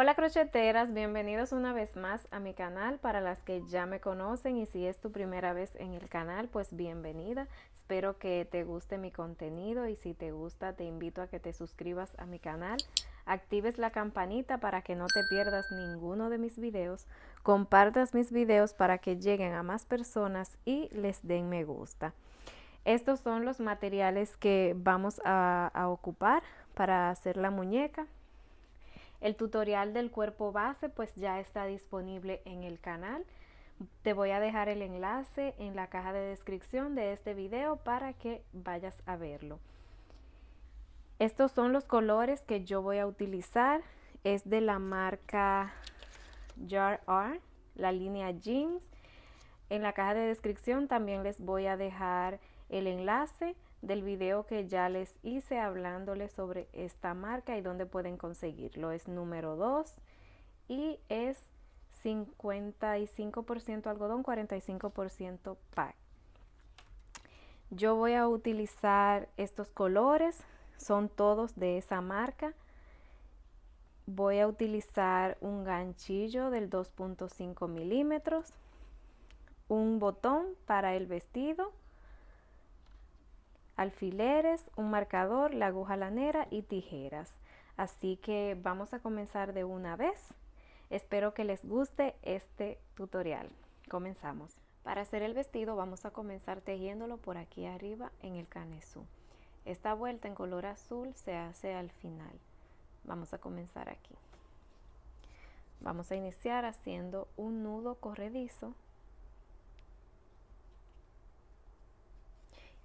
Hola crocheteras, bienvenidos una vez más a mi canal. Para las que ya me conocen y si es tu primera vez en el canal, pues bienvenida. Espero que te guste mi contenido y si te gusta te invito a que te suscribas a mi canal, actives la campanita para que no te pierdas ninguno de mis videos, compartas mis videos para que lleguen a más personas y les den me gusta. Estos son los materiales que vamos a ocupar para hacer la muñeca. El tutorial del cuerpo base pues ya está disponible en el canal. Te voy a dejar el enlace en la caja de descripción de este video para que vayas a verlo. Estos son los colores que yo voy a utilizar. Es de la marca Jar R, la línea Jeans. En la caja de descripción también les voy a dejar el enlace del video que ya les hice hablándoles sobre esta marca y dónde pueden conseguirlo. Es número 2 y es 55% algodón, 45% pack. Yo voy a utilizar estos colores, son todos de esa marca. Voy a utilizar un ganchillo del 2.5 milímetros, un botón para el vestido, alfileres, un marcador, la aguja lanera y tijeras. Así que vamos a comenzar de una vez. Espero que les guste este tutorial. Comenzamos. Para hacer el vestido vamos a comenzar tejiéndolo por aquí arriba en el canesú. Esta vuelta en color azul se hace al final. Vamos a comenzar aquí. Vamos a iniciar haciendo un nudo corredizo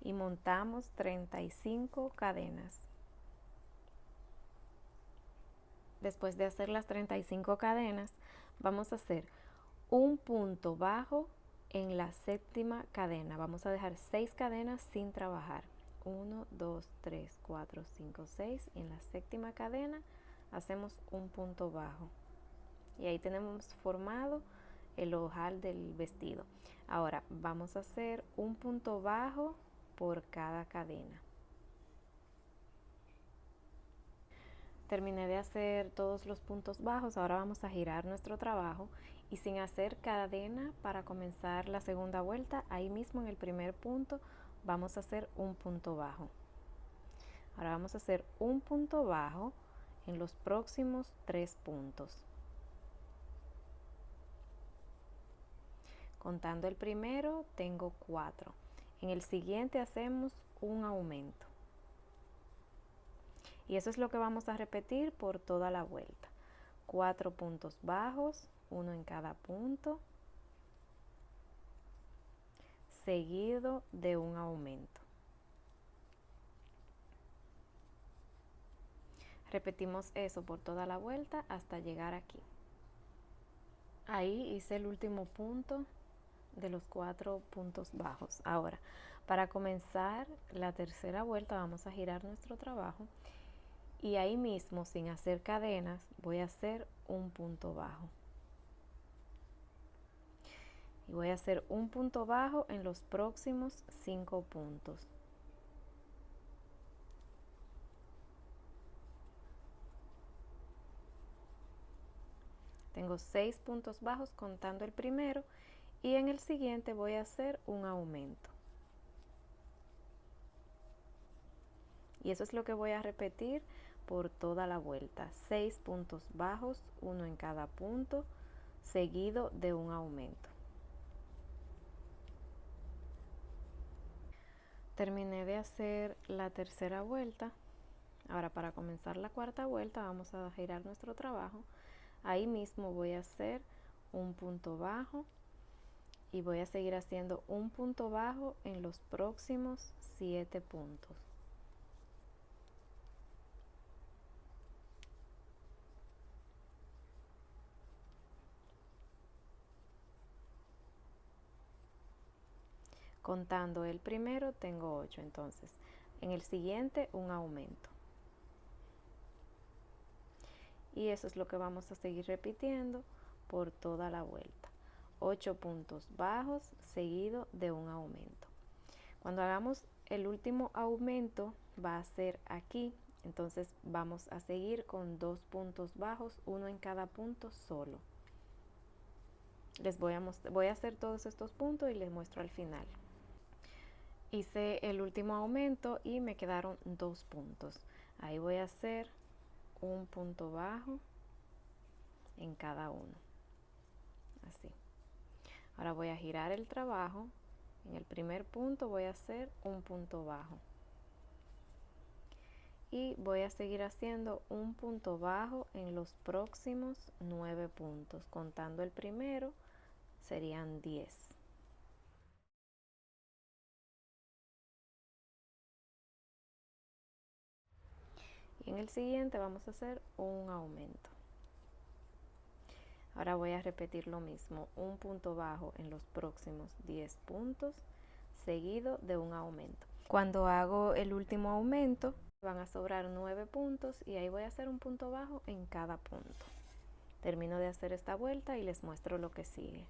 y montamos 35 cadenas. Después de hacer las 35 cadenas, vamos a hacer un punto bajo en la séptima cadena. Vamos a dejar 6 cadenas sin trabajar. 1, 2, 3, 4, 5, 6. Y en la séptima cadena hacemos un punto bajo. Y ahí tenemos formado el ojal del vestido. Ahora vamos a hacer un punto bajo por cada cadena. Terminé de hacer todos los puntos bajos, ahora vamos a girar nuestro trabajo y sin hacer cadena para comenzar la segunda vuelta, ahí mismo en el primer punto vamos a hacer un punto bajo. Ahora vamos a hacer un punto bajo en los próximos 3 puntos. Contando el primero tengo 4. En el siguiente hacemos un aumento. Y eso es lo que vamos a repetir por toda la vuelta. 4 puntos bajos, uno en cada punto, seguido de un aumento. Repetimos eso por toda la vuelta hasta llegar aquí. Ahí hice el último punto de los 4 puntos bajos. Ahora, para comenzar la tercera vuelta vamos a girar nuestro trabajo y ahí mismo, sin hacer cadenas, voy a hacer un punto bajo. Y voy a hacer un punto bajo en los próximos 5 puntos. Tengo 6 puntos bajos contando el primero y en el siguiente voy a hacer un aumento. Y eso es lo que voy a repetir por toda la vuelta. 6 puntos bajos, uno en cada punto, seguido de un aumento. Terminé de hacer la tercera vuelta. Ahora para comenzar la cuarta vuelta vamos a girar nuestro trabajo. Ahí mismo voy a hacer un punto bajo y voy a seguir haciendo un punto bajo en los próximos 7 puntos. Contando el primero tengo 8, entonces en el siguiente un aumento. Y eso es lo que vamos a seguir repitiendo por toda la vuelta. 8 puntos bajos seguido de un aumento. Cuando hagamos el último aumento va a ser aquí Entonces vamos a seguir con 2 puntos bajos, uno en cada punto solo. Voy a hacer todos estos puntos y les muestro al final. Hice el último aumento y me quedaron 2 puntos. Ahí voy a hacer un punto bajo en cada uno. Así. Ahora voy a girar el trabajo. En el primer punto voy a hacer un punto bajo. Y voy a seguir haciendo un punto bajo en los próximos 9 puntos. Contando el primero, serían 10. Y en el siguiente vamos a hacer un aumento. Ahora voy a repetir lo mismo, un punto bajo en los próximos 10 puntos, seguido de un aumento. Cuando hago el último aumento, van a sobrar 9 puntos y ahí voy a hacer un punto bajo en cada punto. Termino de hacer esta vuelta y les muestro lo que sigue.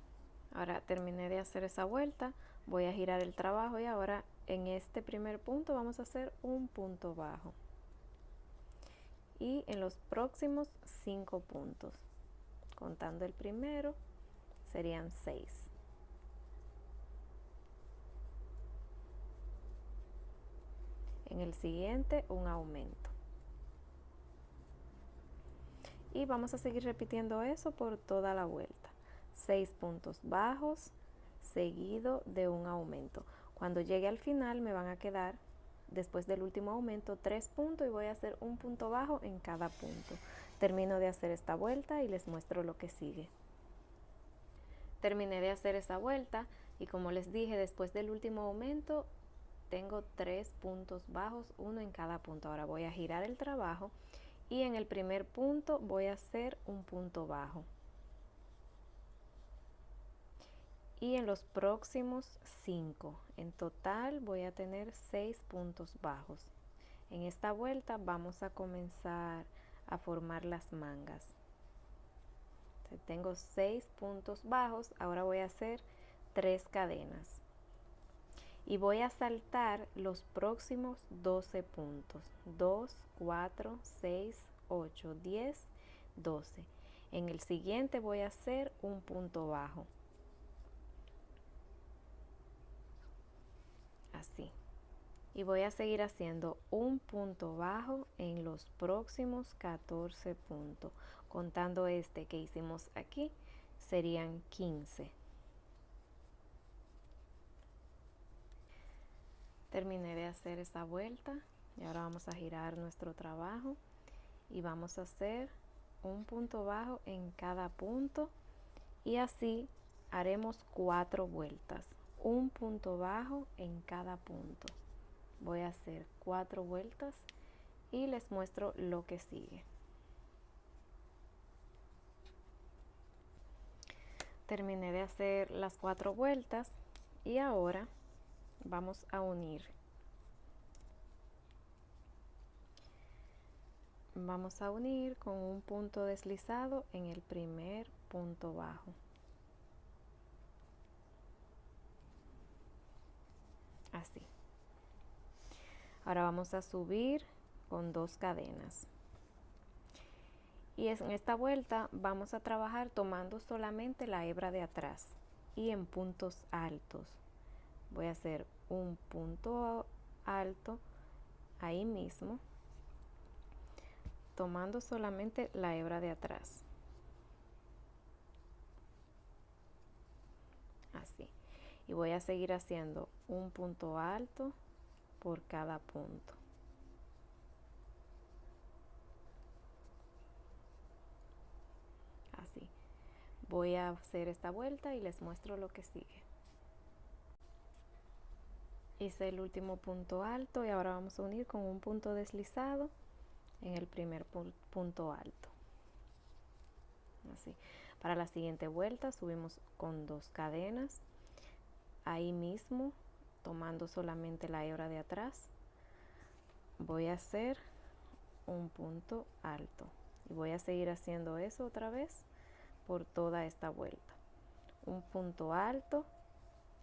Ahora terminé de hacer esa vuelta, voy a girar el trabajo y ahora en este primer punto vamos a hacer un punto bajo. Y en los próximos 5 puntos, contando el primero, serían 6. En el siguiente, un aumento. Y vamos a seguir repitiendo eso por toda la vuelta. 6 puntos bajos, seguido de un aumento. Cuando llegue al final me van a quedar, después del último aumento, 3 puntos y voy a hacer un punto bajo en cada punto. Termino de hacer esta vuelta y les muestro lo que sigue. Terminé de hacer esa vuelta y como les dije, después del último aumento tengo 3 puntos bajos, uno en cada punto. Ahora voy a girar el trabajo y en el primer punto voy a hacer un punto bajo. Y en los próximos 5, en total voy a tener 6 puntos bajos. En esta vuelta vamos a comenzar a formar las mangas. Entonces, tengo 6 puntos bajos, ahora voy a hacer 3 cadenas. Y voy a saltar los próximos 12 puntos. 2, 4, 6, 8, 10, 12. En el siguiente voy a hacer un punto bajo. Así. Y voy a seguir haciendo un punto bajo en los próximos 14 puntos. Contando este que hicimos aquí, serían 15. Terminé de hacer esta vuelta y ahora vamos a girar nuestro trabajo y vamos a hacer un punto bajo en cada punto y así haremos 4 vueltas, un punto bajo en cada punto. Voy a hacer 4 vueltas y les muestro lo que sigue. Terminé de hacer las 4 vueltas y ahora vamos a unir. Vamos a unir con un punto deslizado en el primer punto bajo. Así. Ahora vamos a subir con 2 cadenas. Y en esta vuelta vamos a trabajar tomando solamente la hebra de atrás y en puntos altos. Voy a hacer un punto alto ahí mismo, tomando solamente la hebra de atrás. Así. Y voy a seguir haciendo un punto alto por cada punto. Así. Voy a hacer esta vuelta y les muestro lo que sigue. Hice el último punto alto y ahora vamos a unir con un punto deslizado en el primer punto alto. Así. Para la siguiente vuelta subimos con 2 cadenas. Ahí mismo, tomando solamente la hebra de atrás, voy a hacer un punto alto. Y voy a seguir haciendo eso otra vez por toda esta vuelta. Un punto alto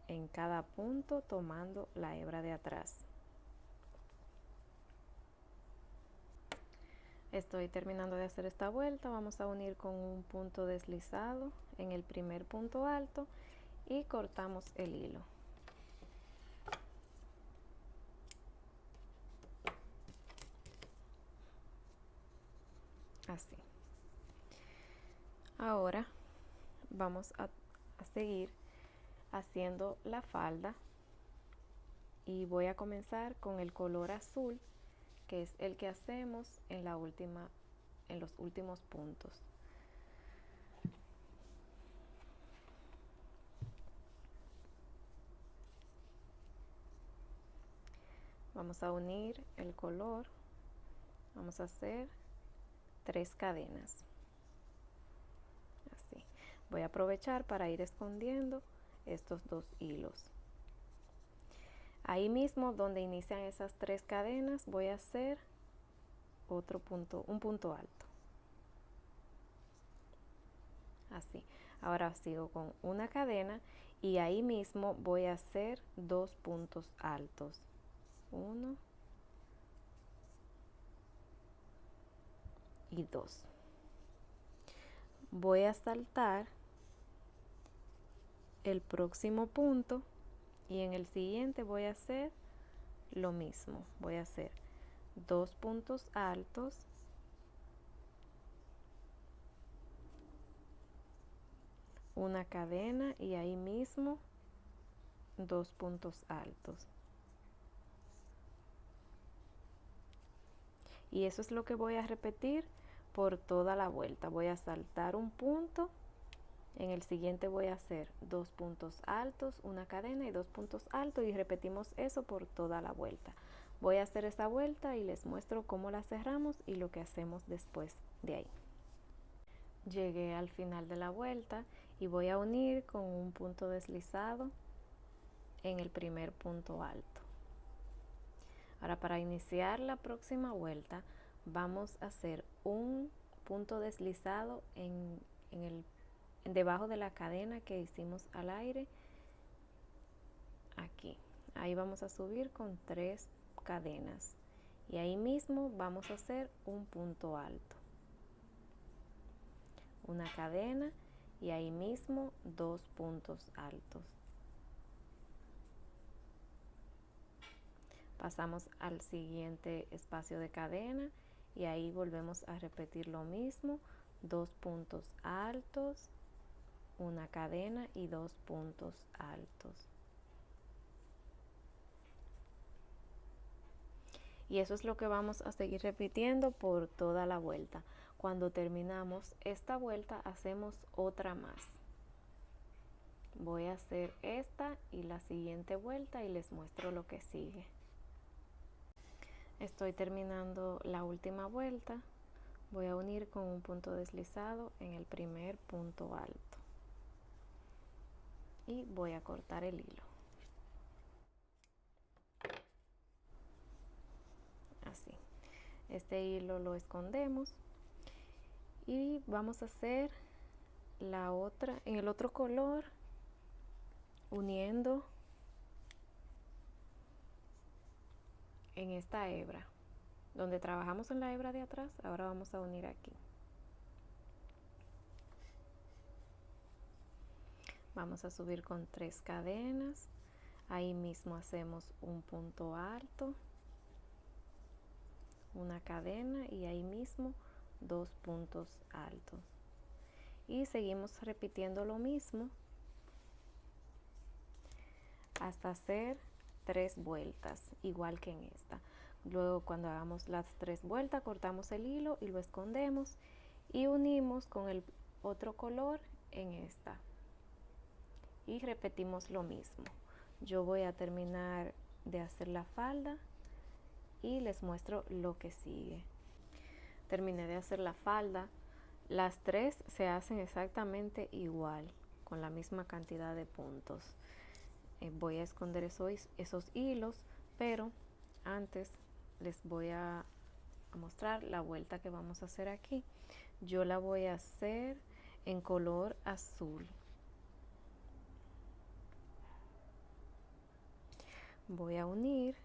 en cada punto tomando la hebra de atrás. Estoy terminando de hacer esta vuelta. Vamos a unir con un punto deslizado en el primer punto alto y cortamos el hilo. Así. Ahora vamos a seguir haciendo la falda y voy a comenzar con el color azul, que es el que hacemos en los últimos puntos. Vamos a unir el color, vamos a hacer 3 cadenas. Así. Voy a aprovechar para ir escondiendo estos 2 hilos. Ahí mismo donde inician esas 3 cadenas voy a hacer un punto alto. Así. Ahora sigo con una cadena y ahí mismo voy a hacer 2 puntos altos. 1 y 2. Voy a saltar el próximo punto y en el siguiente voy a hacer lo mismo. Voy a hacer 2 puntos altos, una cadena y ahí mismo 2 puntos altos. Y eso es lo que voy a repetir por toda la vuelta. Voy a saltar un punto, en el siguiente voy a hacer 2 puntos altos, una cadena y 2 puntos altos y repetimos eso por toda la vuelta. Voy a hacer esa vuelta y les muestro cómo la cerramos y lo que hacemos después de ahí. Llegué al final de la vuelta y voy a unir con un punto deslizado en el primer punto alto. Ahora, para iniciar la próxima vuelta vamos a hacer un punto deslizado debajo de la cadena que hicimos al aire, aquí. Ahí vamos a subir con 3 cadenas y ahí mismo vamos a hacer un punto alto, una cadena y ahí mismo 2 puntos altos. Pasamos al siguiente espacio de cadena y ahí volvemos a repetir lo mismo, 2 puntos altos, una cadena y 2 puntos altos. Y eso es lo que vamos a seguir repitiendo por toda la vuelta. Cuando terminamos esta vuelta hacemos otra más. Voy a hacer esta y la siguiente vuelta y les muestro lo que sigue. Estoy terminando la última vuelta. Voy a unir con un punto deslizado en el primer punto alto. Y voy a cortar el hilo. Así. Este hilo lo escondemos. Y vamos a hacer la otra, en el otro color, uniendo en esta hebra. Donde trabajamos en la hebra de atrás, ahora vamos a unir aquí. Vamos a subir con 3 cadenas. Ahí mismo hacemos un punto alto, una cadena y ahí mismo 2 puntos altos. Y seguimos repitiendo lo mismo hasta hacer 3 vueltas, igual que en esta. Luego, cuando hagamos las 3 vueltas, cortamos el hilo y lo escondemos y unimos con el otro color en esta. Y repetimos lo mismo. Yo voy a terminar de hacer la falda y les muestro lo que sigue. Terminé de hacer la falda. Las 3 se hacen exactamente igual, con la misma cantidad de puntos. Voy a esconder esos hilos, pero antes les voy a mostrar la vuelta que vamos a hacer aquí. Yo la voy a hacer en color azul. Voy a unir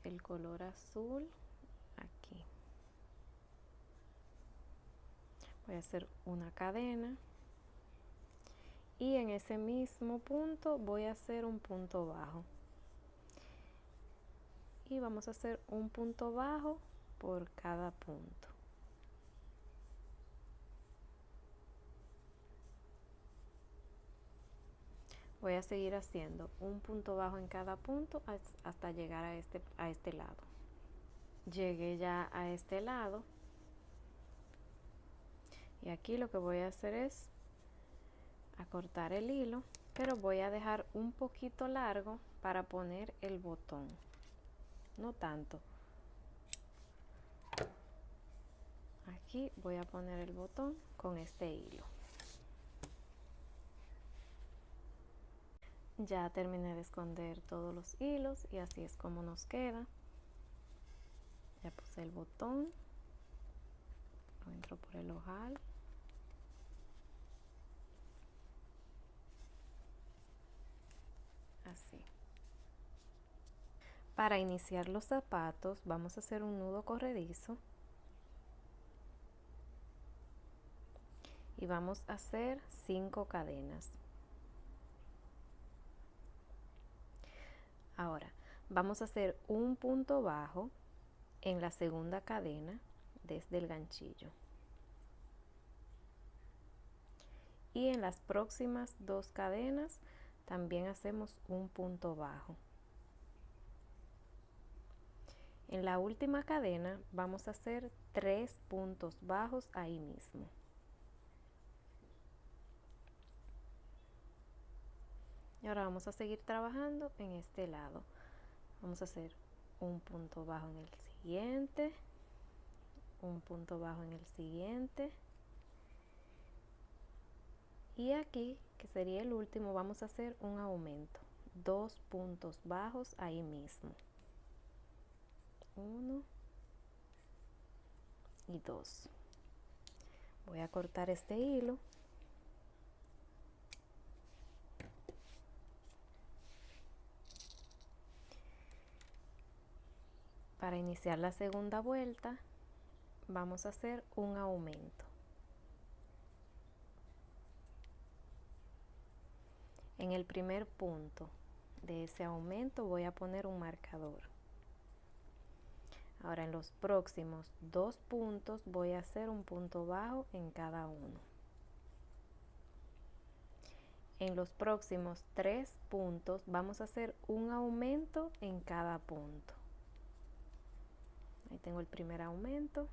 el color azul aquí. Voy a hacer una cadena y en ese mismo punto voy a hacer un punto bajo y vamos a hacer un punto bajo por cada punto. Voy a seguir haciendo un punto bajo en cada punto hasta llegar a este lado. Llegué ya a este lado y aquí lo que voy a hacer es acortar el hilo, pero voy a dejar un poquito largo para poner el botón, no tanto. Aquí voy a poner el botón con este hilo. Ya terminé de esconder todos los hilos y así es como nos queda. Ya puse el botón, lo entro por el ojal. Así. Para iniciar los zapatos vamos a hacer un nudo corredizo y vamos a hacer 5 cadenas. Ahora vamos a hacer un punto bajo en la segunda cadena desde el ganchillo y en las próximas 2 cadenas también hacemos un punto bajo. En la última cadena vamos a hacer 3 puntos bajos ahí mismo. Y ahora vamos a seguir trabajando en este lado. Vamos a hacer un punto bajo en el siguiente, un punto bajo en el siguiente. Y aquí, que sería el último, vamos a hacer un aumento. 2 puntos bajos ahí mismo. 1 y 2. Voy a cortar este hilo. Para iniciar la segunda vuelta, vamos a hacer un aumento. En el primer punto de ese aumento voy a poner un marcador. Ahora en los próximos 2 puntos voy a hacer un punto bajo en cada uno. En los próximos 3 puntos vamos a hacer un aumento en cada punto. Ahí tengo el primer aumento.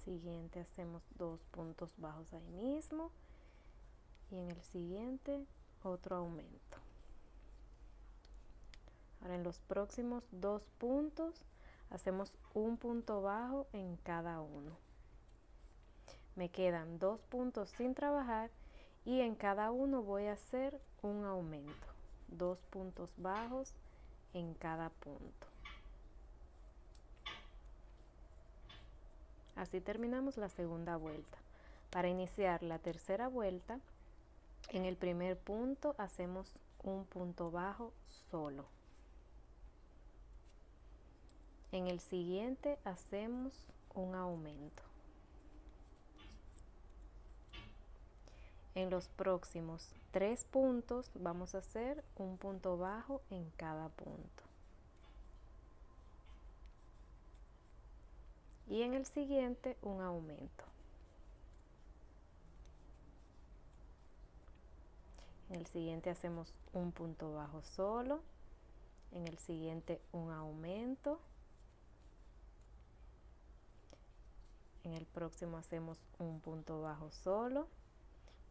Siguiente hacemos 2 puntos bajos ahí mismo. Y en el siguiente otro aumento. Ahora en los próximos 2 puntos hacemos un punto bajo en cada uno. Me quedan 2 puntos sin trabajar y en cada uno voy a hacer un aumento. 2 puntos bajos en cada punto. Así terminamos la segunda vuelta. Para iniciar la tercera vuelta, en el primer punto hacemos un punto bajo solo. En el siguiente hacemos un aumento. En los próximos 3 puntos vamos a hacer un punto bajo en cada punto. Y en el siguiente un aumento. En el siguiente hacemos un punto bajo solo. En el siguiente un aumento. En el próximo hacemos un punto bajo solo.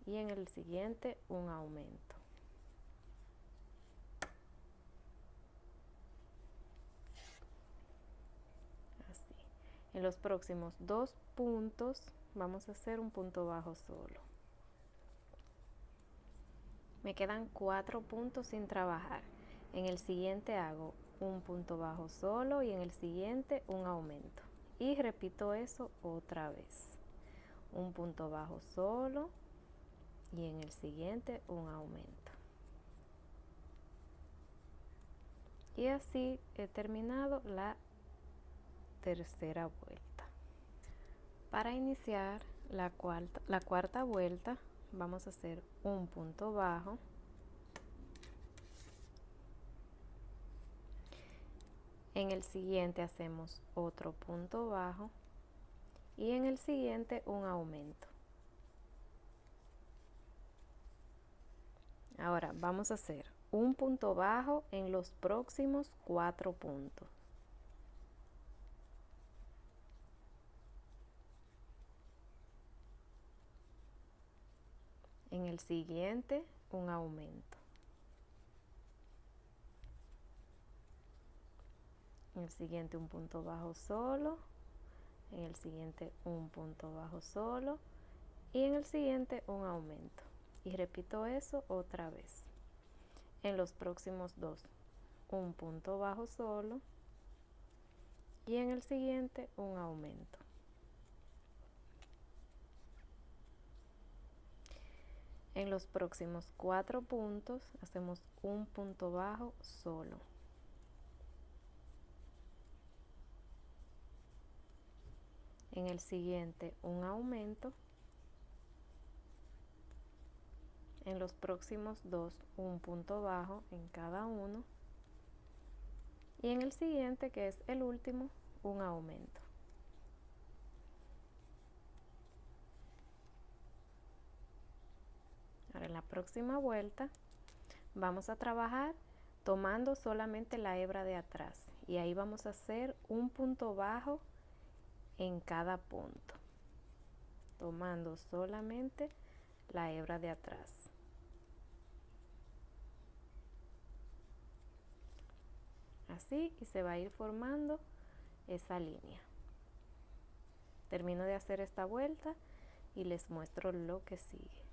Y en el siguiente un aumento. Así. En los próximos 2 puntos vamos a hacer un punto bajo solo. Me quedan 4 puntos sin trabajar. En el siguiente hago un punto bajo solo y en el siguiente un aumento. Y repito eso otra vez. Un punto bajo solo y en el siguiente un aumento. Y así he terminado la tercera vuelta. Para iniciar la cuarta vuelta vamos a hacer un punto bajo, en el siguiente hacemos otro punto bajo y en el siguiente un aumento. Ahora vamos a hacer un punto bajo en los próximos 4 puntos. En el siguiente un aumento. En el siguiente un punto bajo solo. En el siguiente un punto bajo solo. Y en el siguiente un aumento. Y repito eso otra vez. En los próximos 2 un punto bajo solo. Y en el siguiente un aumento. En los próximos 4 puntos hacemos un punto bajo solo. En el siguiente un aumento. En los próximos 2 un punto bajo en cada uno. Y en el siguiente, que es el último, un aumento. Ahora en la próxima vuelta vamos a trabajar tomando solamente la hebra de atrás y ahí vamos a hacer un punto bajo en cada punto, tomando solamente la hebra de atrás. Así, y se va a ir formando esa línea. Termino de hacer esta vuelta y les muestro lo que sigue.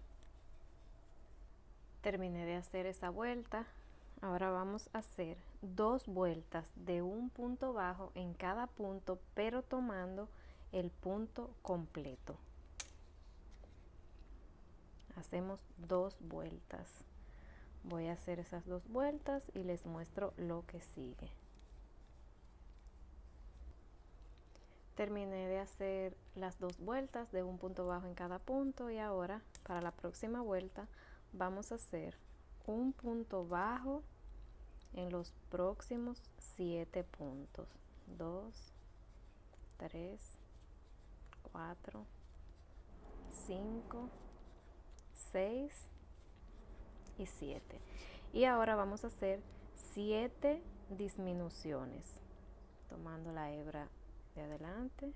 Terminé de hacer esa vuelta. Ahora vamos a hacer 2 vueltas de un punto bajo en cada punto, pero tomando el punto completo. Hacemos 2 vueltas. Voy a hacer esas 2 vueltas y les muestro lo que sigue. Terminé de hacer las 2 vueltas de un punto bajo en cada punto y ahora para la próxima vuelta vamos a hacer un punto bajo en los próximos 7 puntos. 2, 3, 4, 5, 6 y 7. Y ahora vamos a hacer 7 disminuciones, tomando la hebra de adelante.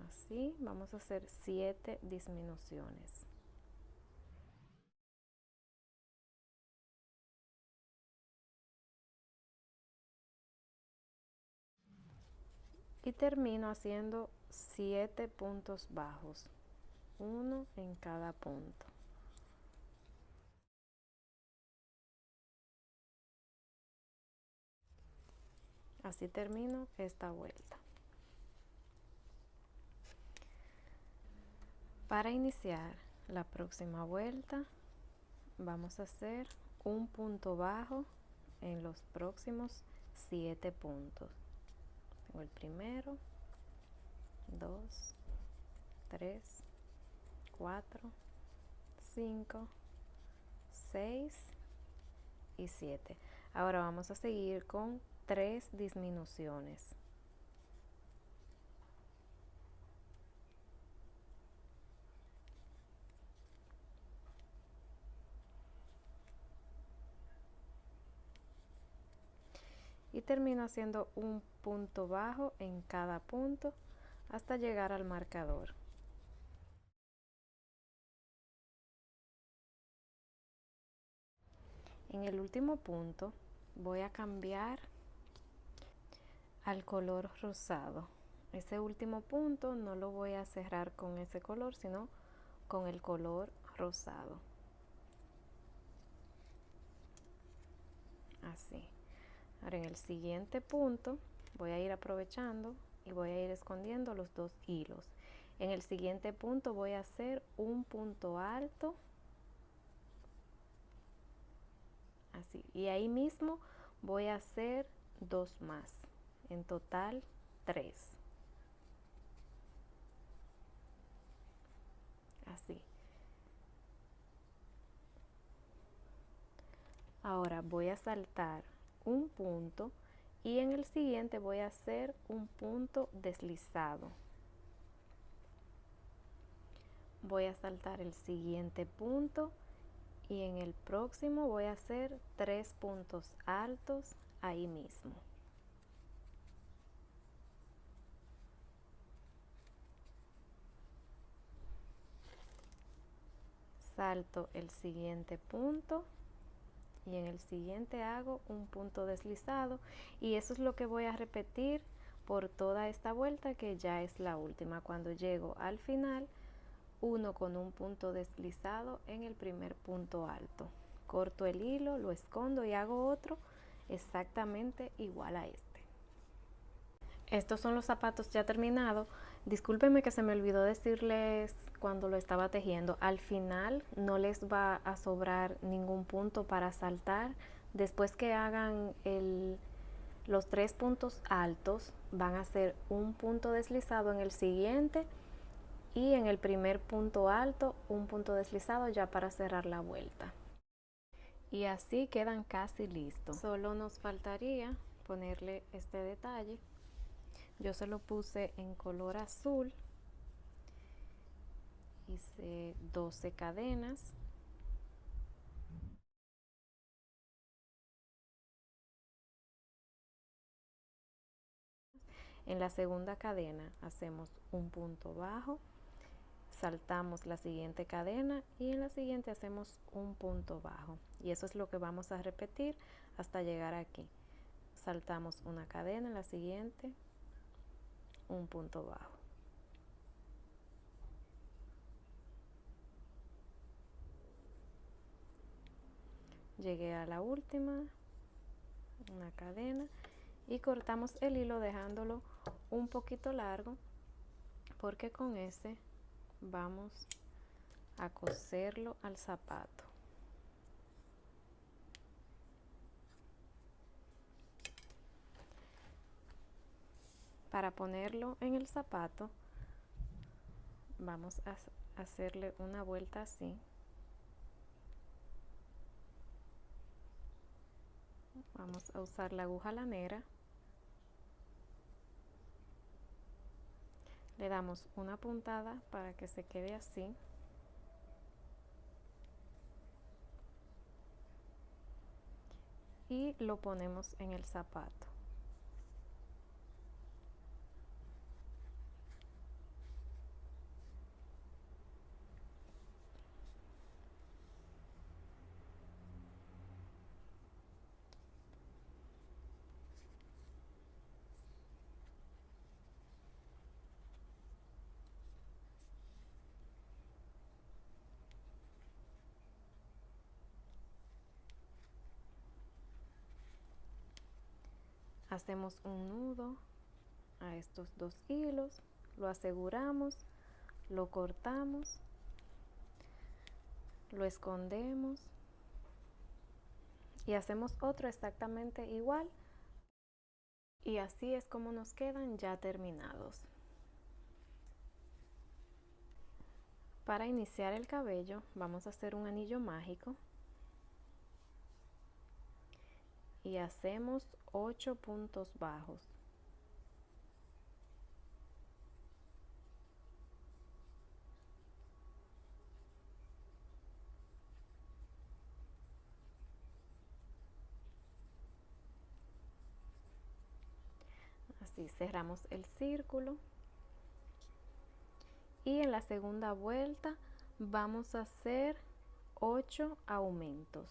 Así, vamos a hacer 7 disminuciones. Y termino haciendo 7 puntos bajos, uno en cada punto. Así termino esta vuelta. Para iniciar la próxima vuelta vamos a hacer un punto bajo en los próximos 7 puntos. Tengo el primero, 2, 3, 4, 5, 6 y 7. Ahora vamos a seguir con 3 disminuciones. Y termino haciendo un punto bajo en cada punto hasta llegar al marcador. En el último punto voy a cambiar al color rosado. Ese último punto no lo voy a cerrar con ese color, sino con el color rosado. Así. Ahora en el siguiente punto voy a ir aprovechando y voy a ir escondiendo los 2 hilos. En el siguiente punto voy a hacer un punto alto. Así. Y ahí mismo voy a hacer 2 más. En total 3. así. Ahora voy a saltar un punto y en el siguiente voy a hacer un punto deslizado. Voy a saltar el siguiente punto y en el próximo voy a hacer 3 puntos altos ahí mismo. Salto el siguiente punto y en el siguiente hago un punto deslizado y eso es lo que voy a repetir por toda esta vuelta, que ya es la última. Cuando llego al final, uno con un punto deslizado en el primer punto alto, corto el hilo, lo escondo y hago otro exactamente igual a este. Estos son los zapatos ya terminados. Discúlpenme que se me olvidó decirles cuando lo estaba tejiendo, al final no les va a sobrar ningún punto para saltar. Después que hagan los 3 puntos altos, van a hacer un punto deslizado en el siguiente y en el primer punto alto un punto deslizado ya para cerrar la vuelta. Y así quedan casi listos. Solo nos faltaría ponerle este detalle. Yo se lo puse en color azul, hice 12 cadenas. En la segunda cadena hacemos un punto bajo, saltamos la siguiente cadena y en la siguiente hacemos un punto bajo. Y eso es lo que vamos a repetir hasta llegar aquí. Saltamos una cadena, en la siguiente un punto bajo. Llegué a la última, una cadena y cortamos el hilo dejándolo un poquito largo porque con ese vamos a coserlo al zapato. Para ponerlo en el zapato vamos a hacerle una vuelta así. Vamos a usar la aguja lanera. Le damos una puntada para que se quede así. Y lo ponemos en el zapato. Hacemos un nudo a estos 2 hilos, lo aseguramos, lo cortamos, lo escondemos y hacemos otro exactamente igual. Y así es como nos quedan ya terminados. Para iniciar el cabello vamos a hacer un anillo mágico y hacemos 8 puntos bajos. Así cerramos el círculo y en la segunda vuelta vamos a hacer 8 aumentos.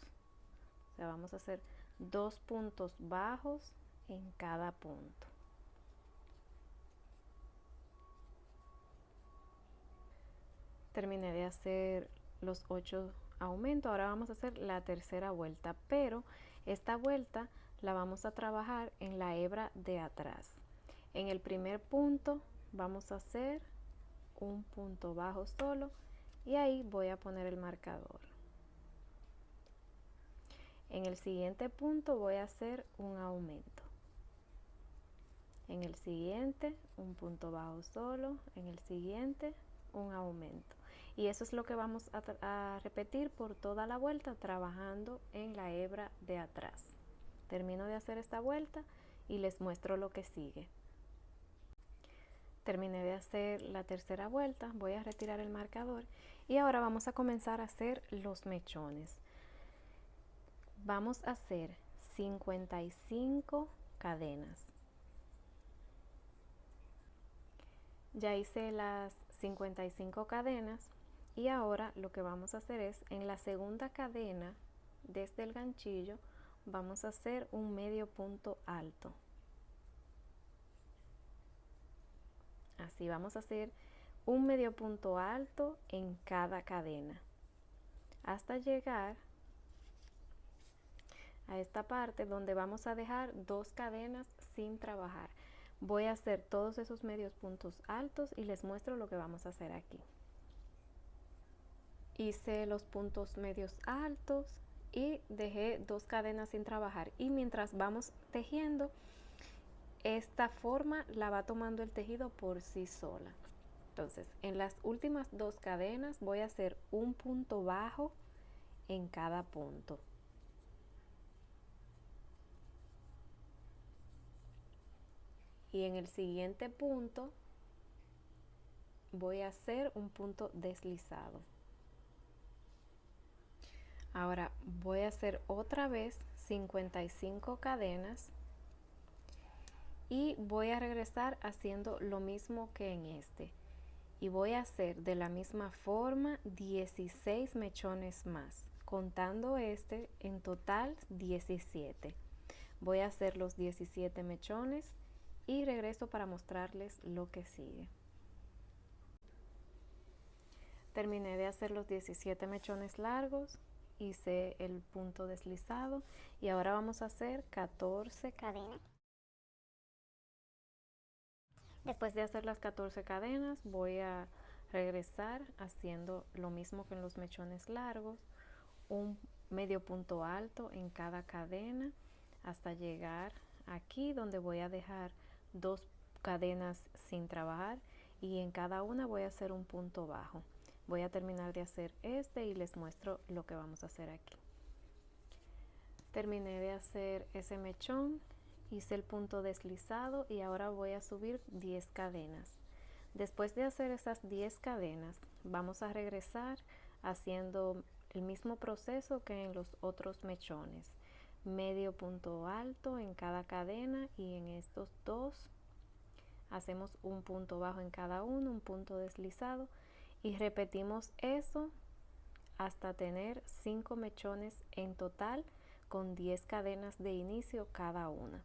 O sea, vamos a hacer 2 puntos bajos en cada punto. Terminé de hacer los 8 aumentos, ahora vamos a hacer la tercera vuelta, pero esta vuelta la vamos a trabajar en la hebra de atrás. En el primer punto vamos a hacer un punto bajo solo y ahí voy a poner el marcador. En el siguiente punto voy a hacer un aumento. En el siguiente un punto bajo solo, en el siguiente un aumento. Y eso es lo que vamos a repetir por toda la vuelta, trabajando en la hebra de atrás. Termino de hacer esta vuelta y les muestro lo que sigue. Terminé de hacer la tercera vuelta, voy a retirar el marcador y ahora vamos a comenzar a hacer los mechones. Vamos a hacer 55 cadenas. Ya hice las 55 cadenas y ahora lo que vamos a hacer es en la segunda cadena desde el ganchillo vamos a hacer un medio punto alto. Así vamos a hacer un medio punto alto en cada cadena hasta llegar a esta parte donde vamos a dejar 2 cadenas sin trabajar. Voy a hacer todos esos medios puntos altos y les muestro lo que vamos a hacer aquí. Hice los puntos medios altos y dejé 2 cadenas sin trabajar, y mientras vamos tejiendo, esta forma la va tomando el tejido por sí sola. Entonces, en las últimas 2 cadenas voy a hacer un punto bajo en cada punto. Y en el siguiente punto voy a hacer un punto deslizado. Ahora voy a hacer otra vez 55 cadenas y voy a regresar haciendo lo mismo que en este. Y voy a hacer de la misma forma 16 mechones más, contando este, en total 17. Voy a hacer los 17 mechones y regreso para mostrarles lo que sigue. Terminé de hacer los 17 mechones largos, hice el punto deslizado y ahora vamos a hacer 14 cadenas. Después de hacer las 14 cadenas voy a regresar haciendo lo mismo que en los mechones largos, un medio punto alto en cada cadena hasta llegar aquí donde voy a dejar 2 cadenas sin trabajar y en cada una voy a hacer un punto bajo. Voy a terminar de hacer este y les muestro lo que vamos a hacer aquí. Terminé de hacer ese mechón, hice el punto deslizado y ahora voy a subir 10 cadenas. Después de hacer esas 10 cadenas vamos a regresar haciendo el mismo proceso que en los otros mechones, medio punto alto en cada cadena y en estos 2 hacemos un punto bajo en cada uno, un punto deslizado y repetimos eso hasta tener 5 mechones en total con 10 cadenas de inicio cada una.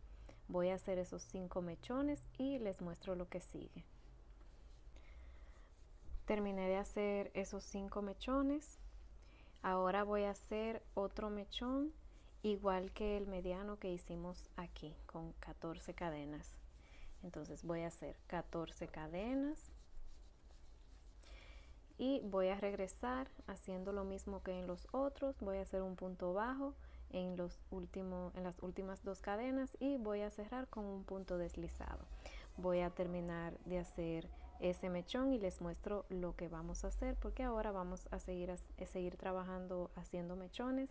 Voy a hacer esos 5 mechones y les muestro lo que sigue. Terminé de hacer esos 5 mechones. Ahora voy a hacer otro mechón igual que el mediano que hicimos aquí con 14 cadenas. Entonces voy a hacer 14 cadenas y voy a regresar haciendo lo mismo que en los otros. Voy a hacer un punto bajo en las últimas 2 cadenas y voy a cerrar con un punto deslizado. Voy a terminar de hacer ese mechón y les muestro lo que vamos a hacer, porque ahora vamos a seguir trabajando haciendo mechones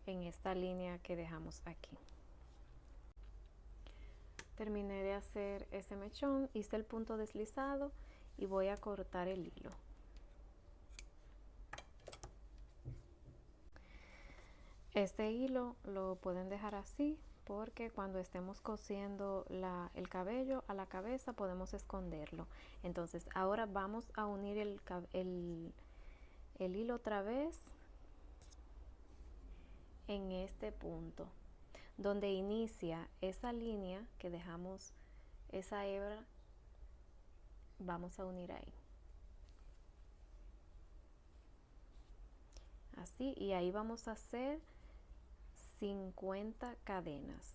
en esta línea que dejamos aquí. Terminé de hacer ese mechón, hice el punto deslizado y voy a cortar el hilo. Este hilo lo pueden dejar así porque cuando estemos cosiendo el cabello a la cabeza podemos esconderlo. Entonces ahora vamos a unir el hilo otra vez en este punto donde inicia esa línea que dejamos, esa hebra, vamos a unir ahí. Así, y ahí vamos a hacer 50 cadenas.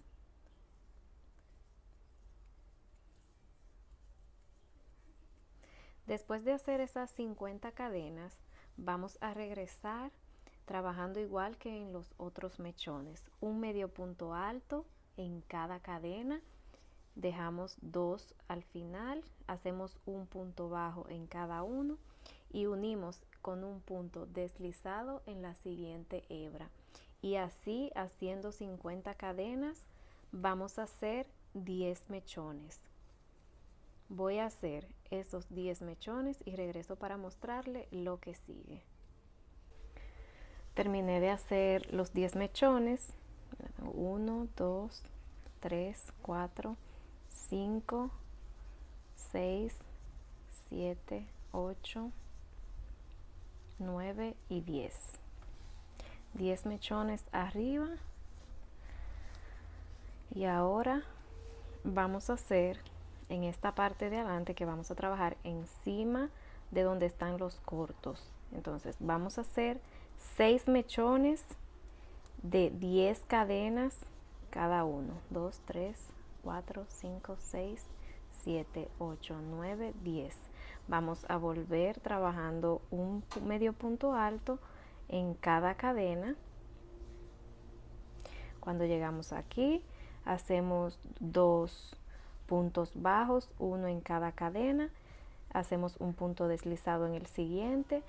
Después de hacer esas 50 cadenas, vamos a regresar trabajando igual que en los otros mechones, un medio punto alto en cada cadena, dejamos 2 al final, hacemos un punto bajo en cada uno y unimos con un punto deslizado en la siguiente hebra. Y así, haciendo 50 cadenas, vamos a hacer 10 mechones. Voy a hacer esos 10 mechones y regreso para mostrarle lo que sigue. Terminé de hacer los 10 mechones. 1, 2, 3, 4, 5, 6, 7, 8, 9 y 10. 10 mechones arriba. Y ahora vamos a hacer en esta parte de adelante que vamos a trabajar encima de donde están los cortos. Entonces vamos a hacer 6 mechones de 10 cadenas cada uno. 2, 3, 4, 5, 6, 7, 8, 9, 10. Vamos a volver trabajando un medio punto alto en cada cadena. Cuando llegamos aquí, hacemos 2 puntos bajos, uno en cada cadena. Hacemos un punto deslizado en el siguiente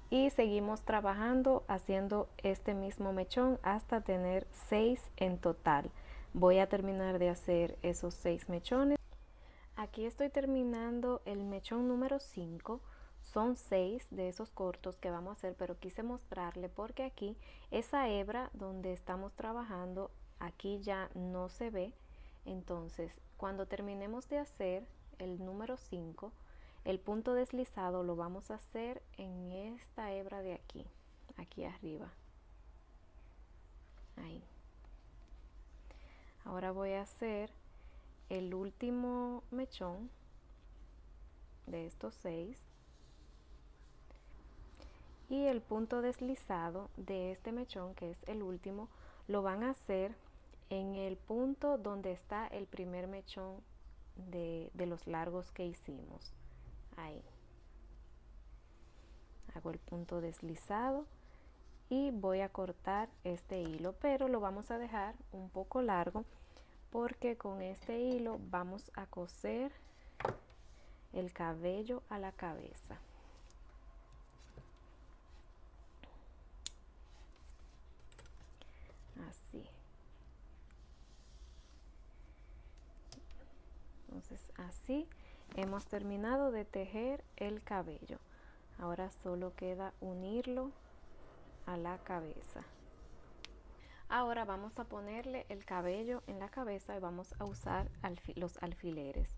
y seguimos trabajando haciendo este mismo mechón hasta tener 6 en total. Voy a terminar de hacer esos 6 mechones. Aquí estoy terminando el mechón número 5. Son 6 de esos cortos que vamos a hacer, pero quise mostrarle porque aquí esa hebra donde estamos trabajando, aquí ya no se ve. Entonces, cuando terminemos de hacer el número 5, el punto deslizado lo vamos a hacer en esta hebra de aquí, aquí arriba. Ahí. Ahora voy a hacer el último mechón de estos 6 y el punto deslizado de este mechón, que es el último, lo van a hacer en el punto donde está el primer mechón de los largos que hicimos. Ahí hago el punto deslizado y voy a cortar este hilo, pero lo vamos a dejar un poco largo porque con este hilo vamos a coser el cabello a la cabeza. Así. Entonces así hemos terminado de tejer el cabello. Ahora solo queda unirlo a la cabeza. Ahora vamos a ponerle el cabello en la cabeza y vamos a usar los alfileres.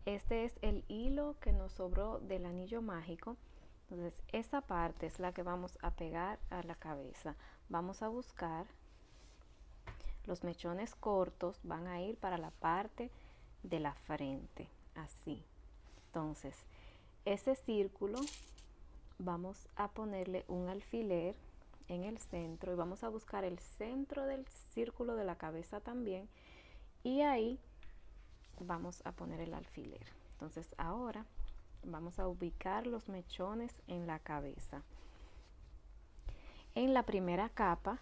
Este es el hilo que nos sobró del anillo mágico. Entonces esa parte es la que vamos a pegar a la cabeza. Vamos a buscar los mechones cortos, van a ir para la parte de la frente, así. Entonces ese círculo vamos a ponerle un alfiler en el centro y vamos a buscar el centro del círculo de la cabeza también y ahí vamos a poner el alfiler. Entonces ahora vamos a ubicar los mechones en la cabeza. En la primera capa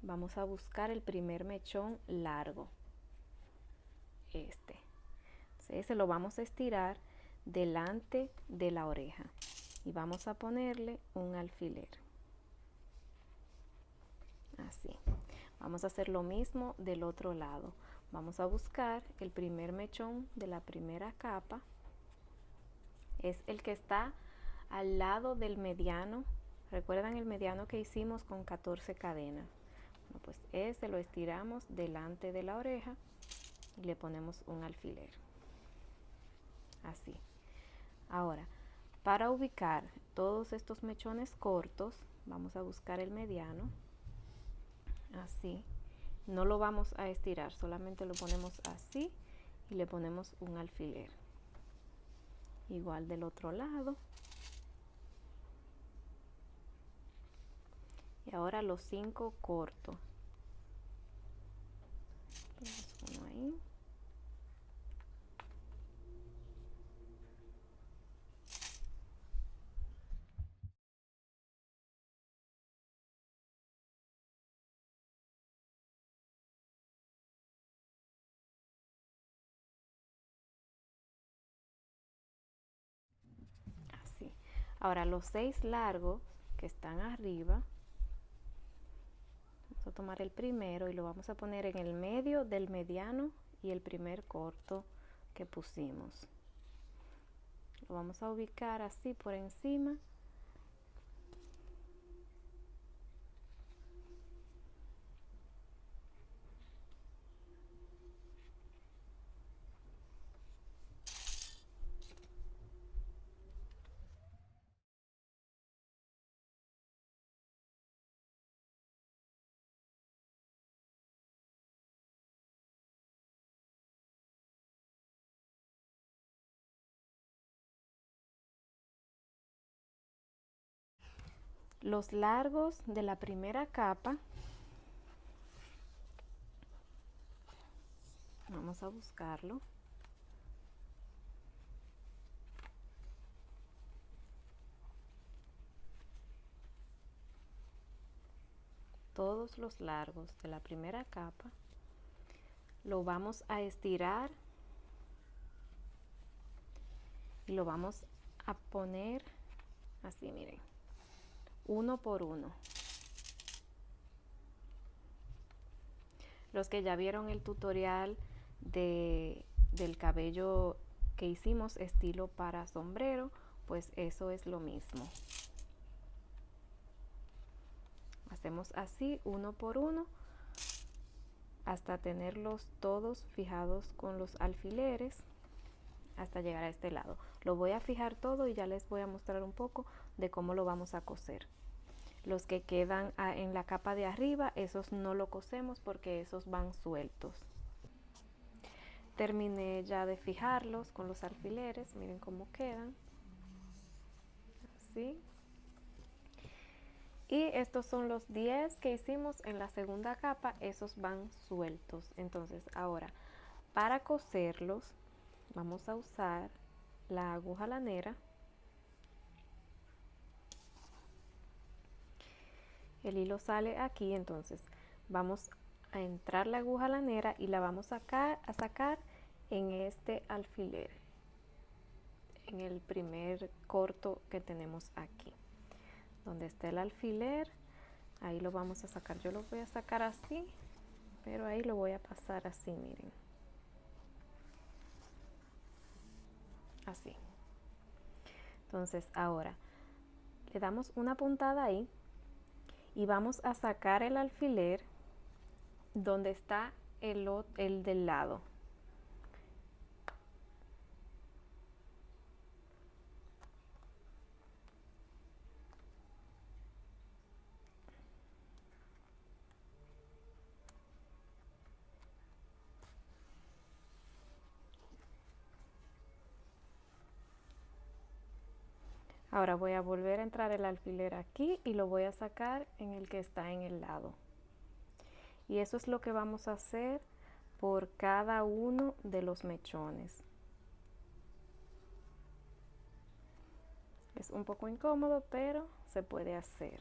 vamos a buscar el primer mechón largo, este. Entonces, ese lo vamos a estirar delante de la oreja y vamos a ponerle un alfiler. Así. Vamos a hacer lo mismo del otro lado. Vamos a buscar el primer mechón de la primera capa. Es el que está al lado del mediano. ¿Recuerdan el mediano que hicimos con 14 cadenas? Bueno, pues ese lo estiramos delante de la oreja y le ponemos un alfiler. Así. Ahora, para ubicar todos estos mechones cortos, vamos a buscar el mediano. Así. No lo vamos a estirar, solamente lo ponemos así y le ponemos un alfiler. Igual del otro lado. Y ahora los 5 cortos. Ponemos uno ahí. Así. Ahora los 6 largos que están arriba, vamos a tomar el primero y lo vamos a poner en el medio del mediano y el primer corto que pusimos. Lo vamos a ubicar así por encima. Los largos de la primera capa, vamos a buscarlo. Todos los largos de la primera capa lo vamos a estirar y lo vamos a poner así, miren, uno por uno. Los que ya vieron el tutorial del cabello que hicimos estilo para sombrero, pues eso es lo mismo. Hacemos así uno por uno hasta tenerlos todos fijados con los alfileres hasta llegar a este lado. Lo voy a fijar todo y ya les voy a mostrar un poco de cómo lo vamos a coser. Los que quedan en la capa de arriba, esos no lo cosemos porque esos van sueltos. Terminé ya de fijarlos con los alfileres, miren cómo quedan. Así. Y estos son los 10 que hicimos en la segunda capa, esos van sueltos. Entonces ahora, para coserlos, vamos a usar la aguja lanera. El hilo sale aquí, entonces vamos a entrar la aguja lanera y la vamos a sacar en este alfiler, en el primer corto que tenemos aquí. Donde está el alfiler, ahí lo vamos a sacar. Yo lo voy a sacar así, pero ahí lo voy a pasar así, miren. Así. Entonces ahora le damos una puntada ahí y vamos a sacar el alfiler donde está el del lado. Ahora voy a volver a entrar el alfiler aquí y lo voy a sacar en el que está en el lado. Y eso es lo que vamos a hacer por cada uno de los mechones. Es un poco incómodo, pero se puede hacer.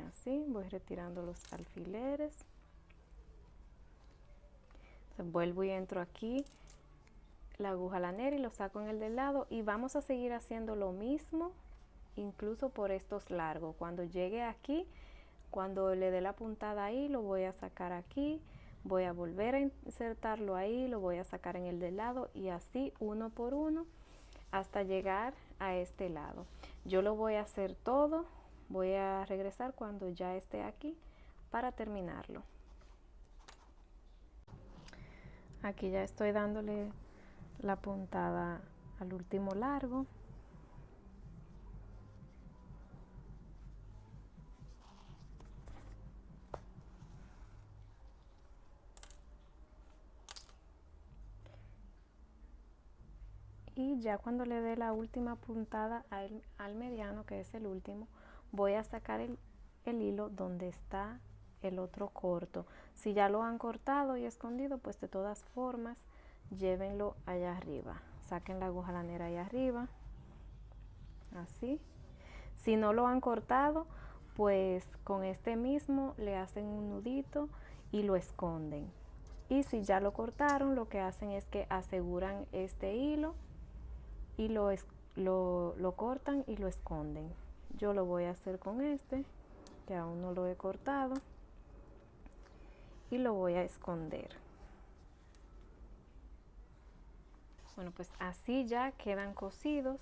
Así, voy retirando los alfileres. Entonces, vuelvo y entro aquí la aguja lanera y lo saco en el del lado y vamos a seguir haciendo lo mismo incluso por estos largos. Cuando llegue aquí, cuando le dé la puntada ahí, lo voy a sacar aquí, voy a volver a insertarlo ahí, lo voy a sacar en el del lado y así uno por uno hasta llegar a este lado. Yo lo voy a hacer todo, voy a regresar cuando ya esté aquí para terminarlo. Aquí ya estoy dándole la puntada al último largo. Y ya cuando le dé la última puntada al mediano, que es el último, voy a sacar el hilo donde está el otro corto. Si ya lo han cortado y escondido, pues de todas formas llévenlo allá arriba. Saquen la aguja lanera allá arriba, así. Si no lo han cortado, pues con este mismo le hacen un nudito y lo esconden. Y si ya lo cortaron, lo que hacen es que aseguran este hilo y lo cortan y lo esconden. Yo lo voy a hacer con este, que aún no lo he cortado, y lo voy a esconder. Bueno, pues así ya quedan cosidos.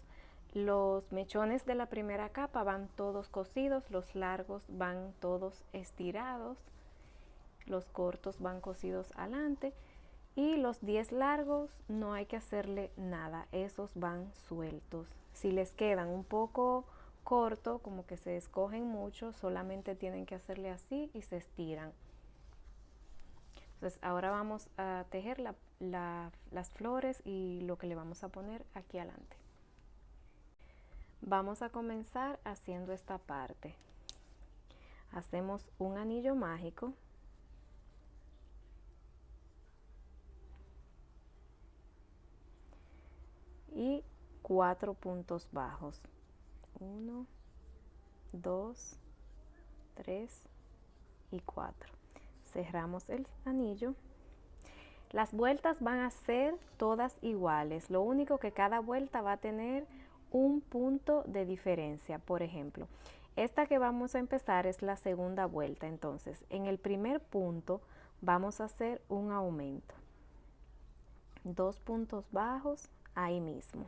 Los mechones de la primera capa van todos cosidos, los largos van todos estirados, los cortos van cosidos adelante y los 10 largos no hay que hacerle nada, esos van sueltos. Si les quedan un poco corto, como que se escogen mucho, solamente tienen que hacerle así y se estiran. Entonces ahora vamos a tejer las flores y lo que le vamos a poner aquí adelante. Vamos a comenzar haciendo esta parte. Hacemos un anillo mágico. Y 4 puntos bajos. 1, 2, 3 y 4. Cerramos el anillo. Las vueltas van a ser todas iguales. Lo único que cada vuelta va a tener un punto de diferencia. Por ejemplo, esta que vamos a empezar es la segunda vuelta. Entonces, en el primer punto vamos a hacer un aumento. 2 puntos bajos ahí mismo.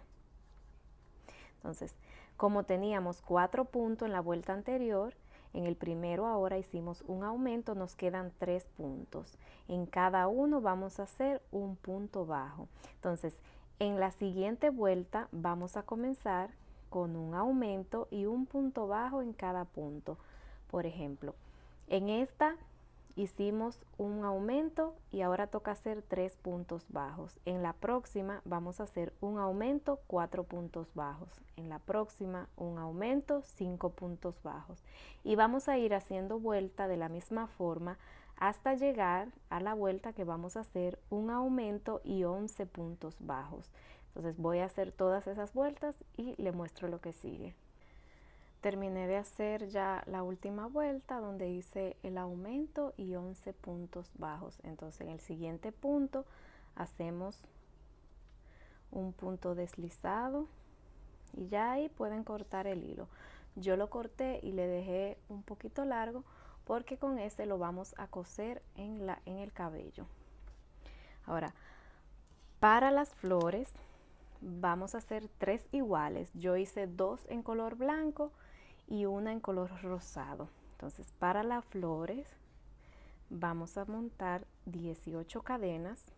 Entonces, como teníamos 4 puntos en la vuelta anterior, en el primero ahora hicimos un aumento, nos quedan 3 puntos. En cada uno vamos a hacer un punto bajo. Entonces, en la siguiente vuelta vamos a comenzar con un aumento y un punto bajo en cada punto. Por ejemplo, en esta hicimos un aumento y ahora toca hacer 3 puntos bajos. En la próxima vamos a hacer un aumento, 4 puntos bajos. En la próxima un aumento, 5 puntos bajos. Y vamos a ir haciendo vuelta de la misma forma hasta llegar a la vuelta que vamos a hacer un aumento y 11 puntos bajos. Entonces voy a hacer todas esas vueltas y le muestro lo que sigue. Terminé de hacer ya la última vuelta donde hice el aumento y 11 puntos bajos. Entonces en el siguiente punto hacemos un punto deslizado y ya ahí pueden cortar el hilo. Yo lo corté y le dejé un poquito largo porque con este lo vamos a coser en el cabello. Ahora, para las flores vamos a hacer 3 iguales. Yo hice 2 en color blanco y una en color rosado. Entonces para las flores vamos a montar 18 cadenas.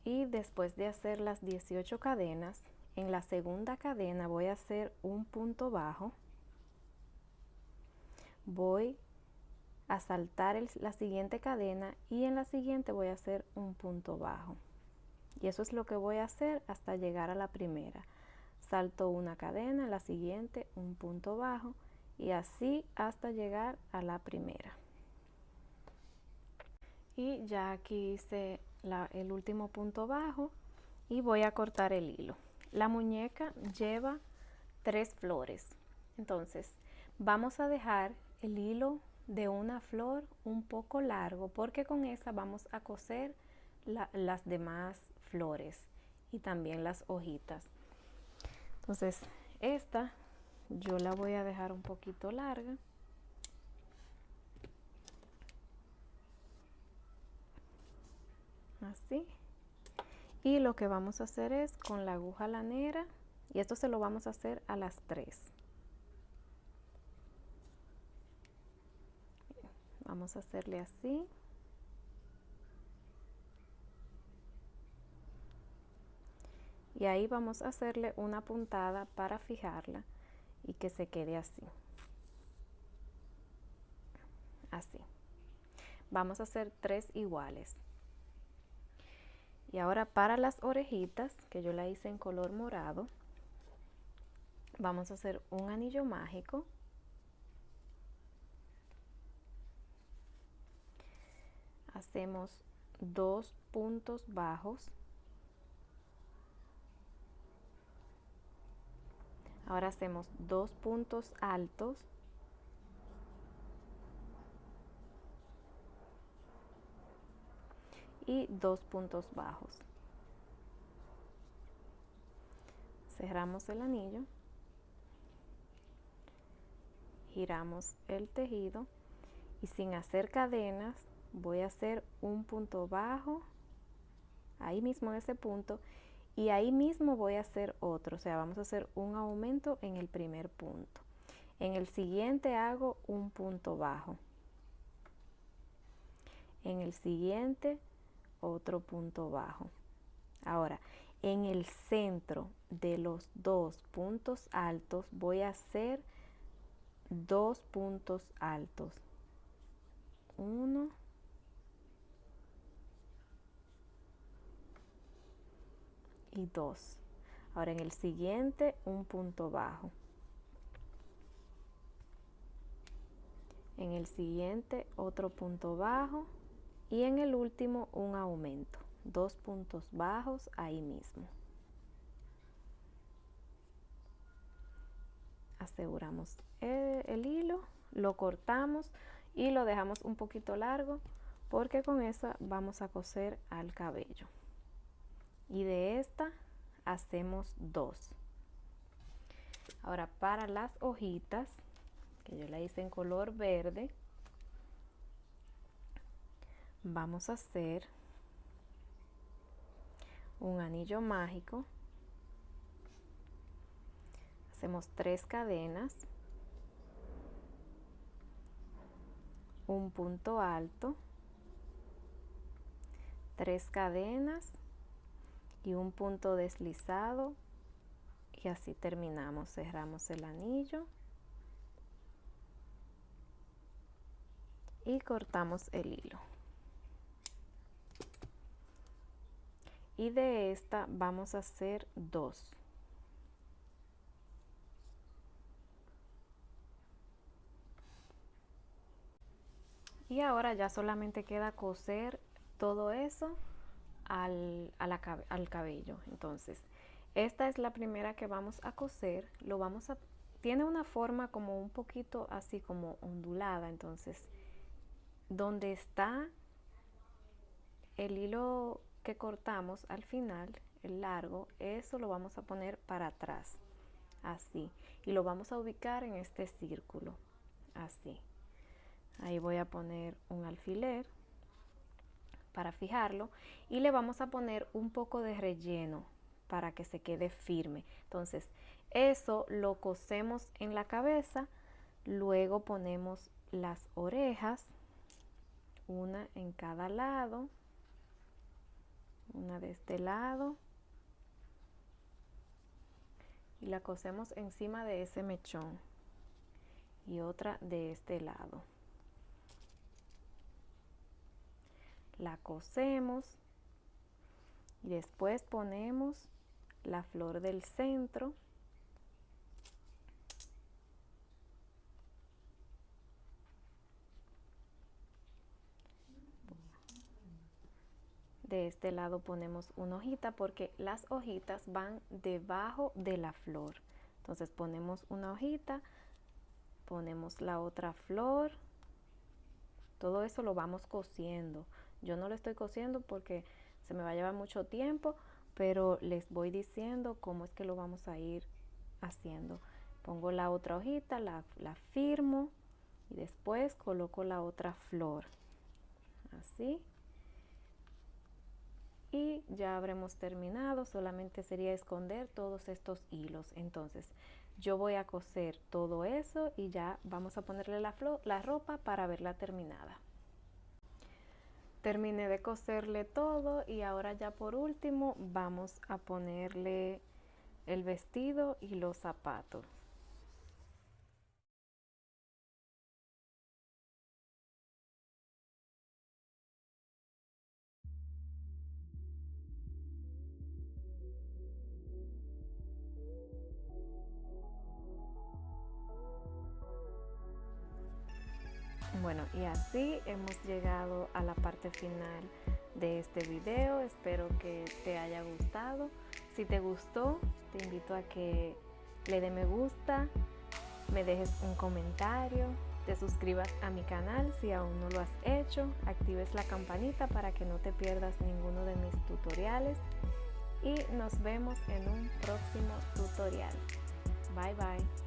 Y después de hacer las 18 cadenas, en la segunda cadena voy a hacer un punto bajo. Voy a saltar la siguiente cadena y en la siguiente voy a hacer un punto bajo. Y eso es lo que voy a hacer hasta llegar a la primera. Salto una cadena, en la siguiente un punto bajo y así hasta llegar a la primera. Y ya aquí hice el último punto bajo y voy a cortar el hilo. La muñeca lleva 3 flores. Entonces vamos a dejar el hilo de una flor un poco largo porque con esa vamos a coser las demás flores y también las hojitas. Entonces esta yo la voy a dejar un poquito larga. Así. Y lo que vamos a hacer es con la aguja lanera, y esto se lo vamos a hacer a las 3. Vamos a hacerle así. Y ahí vamos a hacerle una puntada para fijarla y que se quede así. Así. Vamos a hacer 3 iguales. Y ahora para las orejitas, que yo la hice en color morado, vamos a hacer un anillo mágico. Hacemos 2 puntos bajos. Ahora hacemos 2 puntos altos y 2 puntos bajos. Cerramos el anillo, giramos el tejido y sin hacer cadenas voy a hacer un punto bajo ahí mismo en ese punto y ahí mismo voy a hacer otro, o sea, vamos a hacer un aumento en el primer punto. En el siguiente hago un punto bajo. En el siguiente otro punto bajo. Ahora, en el centro de los 2 puntos altos voy a hacer 2 puntos altos. 1 y 2. Ahora en el siguiente un punto bajo. En el siguiente otro punto bajo y en el último un aumento. 2 puntos bajos ahí mismo. Aseguramos el hilo, lo cortamos y lo dejamos un poquito largo porque con eso vamos a coser al cabello. Y de esta hacemos 2. Ahora para las hojitas, que yo la hice en color verde, vamos a hacer un anillo mágico. Hacemos 3 cadenas, un punto alto, 3 cadenas y un punto deslizado y así terminamos. Cerramos el anillo y cortamos el hilo. Y de esta vamos a hacer 2. Y ahora ya solamente queda coser todo eso al cabello. Entonces, esta es la primera que vamos a coser. Tiene una forma como un poquito así como ondulada. Entonces, donde está el hilo que cortamos al final, el largo, eso lo vamos a poner para atrás, así. Y lo vamos a ubicar en este círculo, así. Ahí voy a poner un alfiler para fijarlo y le vamos a poner un poco de relleno para que se quede firme. Entonces, eso lo cosemos en la cabeza, luego ponemos las orejas, una en cada lado, una de este lado y la cosemos encima de ese mechón y otra de este lado. La cosemos y después ponemos la flor del centro. De este lado ponemos una hojita porque las hojitas van debajo de la flor. Entonces ponemos una hojita, ponemos la otra flor. Todo eso lo vamos cosiendo. Yo no lo estoy cosiendo porque se me va a llevar mucho tiempo, pero les voy diciendo cómo es que lo vamos a ir haciendo. Pongo la otra hojita, la firmo y después coloco la otra flor. Así. Y ya habremos terminado, solamente sería esconder todos estos hilos. Entonces yo voy a coser todo eso y ya vamos a ponerle la ropa para verla terminada. Terminé de coserle todo y ahora ya por último vamos a ponerle el vestido y los zapatos. Bueno, y así hemos llegado a la parte final de este video. Espero que te haya gustado. Si te gustó, te invito a que le dé me gusta, me dejes un comentario, te suscribas a mi canal si aún no lo has hecho, actives la campanita para que no te pierdas ninguno de mis tutoriales y nos vemos en un próximo tutorial. Bye bye.